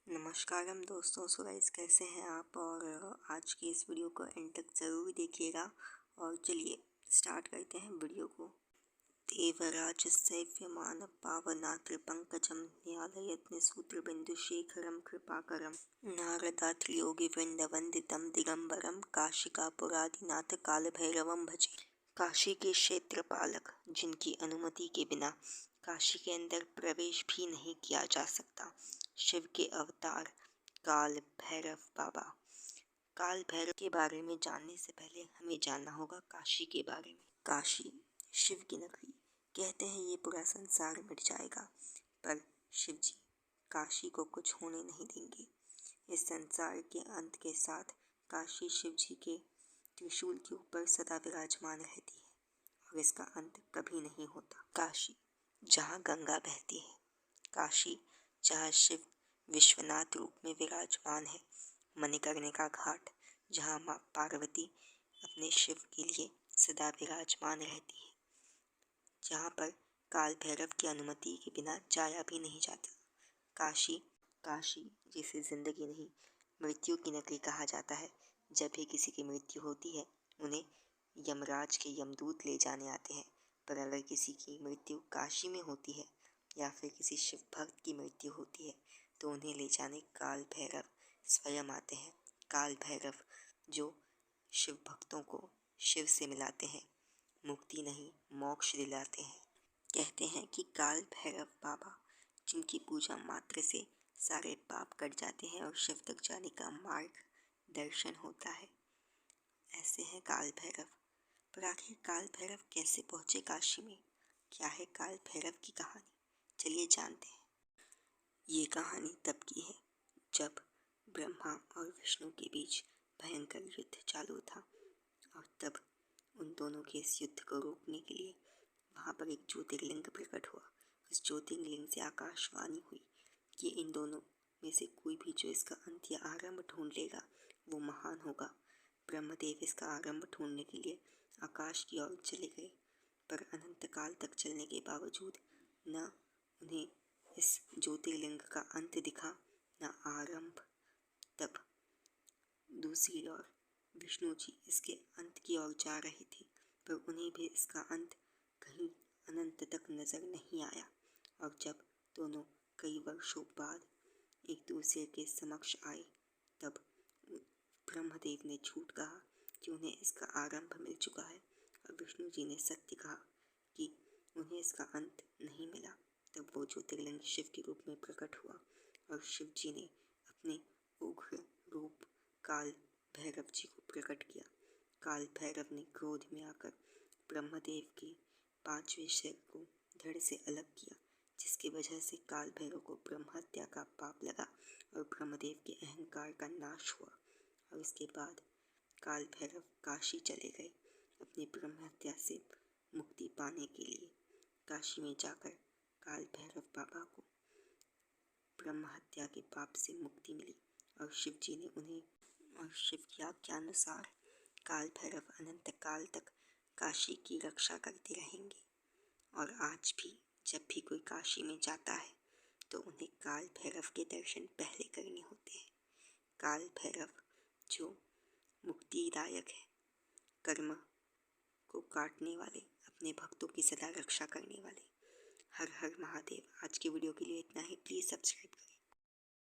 नमस्कारम दोस्तों। So guys, कैसे हैं आप? और आज की इस वीडियो को एंड तक ज़रूर देखिएगा। और चलिए स्टार्ट करते हैं वीडियो को। देवराज सैव्यमान पावनात्र पंकजम न्यालयत् सूत्र बिंदु शेखरम कृपाकरम नारदात्र योगी वृंद वंदितम दिगंबरम काशिकापुरादिनाथ काल भैरवम भजे। काशी के क्षेत्रपालक जिनकी अनुमति के बिना काशी के अंदर प्रवेश भी नहीं किया जा सकता, शिव के अवतार काल भैरव बाबा। काल भैरव के बारे में जानने से पहले हमें जानना होगा काशी के बारे में। काशी शिव की नगरी। कहते हैं ये पूरा संसार मिट जाएगा, पर शिव जी काशी को कुछ होने नहीं देंगे। इस संसार के अंत के साथ काशी शिव जी के त्रिशूल के ऊपर सदा विराजमान रहती है और इसका अंत कभी नहीं होता। काशी जहाँ गंगा बहती है, काशी जहाँ शिव विश्वनाथ रूप में विराजमान है, मणिकर्णिका घाट जहाँ माँ पार्वती अपने शिव के लिए सदा विराजमान रहती है, जहाँ पर काल भैरव की अनुमति के बिना जाया भी नहीं जाता। काशी जिसे जिंदगी नहीं मृत्यु की नगरी कहा जाता है। जब भी किसी की मृत्यु होती है, उन्हें यमराज के यमदूत ले जाने आते हैं, पर अगर किसी की मृत्यु काशी में होती है या फिर किसी शिव भक्त की मृत्यु होती है, तो उन्हें ले जाने काल भैरव स्वयं आते हैं। काल भैरव जो शिव भक्तों को शिव से मिलाते हैं, मुक्ति नहीं मोक्ष दिलाते हैं। कहते हैं कि काल भैरव बाबा जिनकी पूजा मात्र से सारे पाप कट जाते हैं और शिव तक जाने का मार्ग दर्शन होता है। ऐसे हैं काल भैरव। पर आखिर काल भैरव कैसे पहुँचे काशी में? क्या है काल भैरव की कहानी? चलिए जानते हैं। ये कहानी तब की है जब ब्रह्मा और विष्णु के बीच भयंकर युद्ध चालू था, और तब उन दोनों के इस युद्ध को रोकने के लिए वहाँ पर एक ज्योतिर्लिंग प्रकट हुआ। उस ज्योतिर्लिंग से आकाशवाणी हुई कि इन दोनों में से कोई भी जो इसका अंत या आरंभ ढूंढ लेगा वो महान होगा। ब्रह्मदेव इसका आरंभ ढूंढने के लिए आकाश की ओर चले गए, पर अनंत काल तक चलने के बावजूद न उन्हें इस ज्योतिर्लिंग का अंत दिखा, न आरंभ। तब दूसरी ओर विष्णु जी इसके अंत की ओर जा रहे थे, पर उन्हें भी इसका अंत कहीं अनंत तक नजर नहीं आया। और जब दोनों कई वर्षों बाद एक दूसरे के समक्ष आए, तब ब्रह्मदेव ने झूठ कहा कि उन्हें इसका आरंभ मिल चुका है, और विष्णु जी ने सत्य कहा कि उन्हें इसका अंत नहीं मिला। तब वो ज्योतिर्लिंग शिव के रूप में प्रकट हुआ, और शिव जी ने अपने उग्र रूप काल भैरव जी को प्रकट किया। काल भैरव ने क्रोध में आकर ब्रह्मदेव के 5वें सिर को धड़ से अलग किया, जिसकी वजह से काल भैरव को ब्रह्म हत्या का पाप लगा और ब्रह्मदेव के अहंकार का नाश हुआ। और इसके बाद काल भैरव काशी चले गए अपनी ब्रह्म हत्या से मुक्ति पाने के लिए। काशी में जाकर काल भैरव बाबा को ब्रह्म हत्या के पाप से मुक्ति मिली, और शिव जी ने उन्हें, और शिव की आज्ञानुसार काल भैरव अनंत काल तक काशी की रक्षा करते रहेंगे। और आज भी जब भी कोई काशी में जाता है तो उन्हें काल भैरव के दर्शन पहले करने होते हैं। काल भैरव जो मुक्तिदायक है, कर्म को काटने वाले, अपने भक्तों की सदा रक्षा करने वाले। हर हर महादेव। आज की वीडियो के लिए इतना ही। प्लीज़ सब्सक्राइब करें।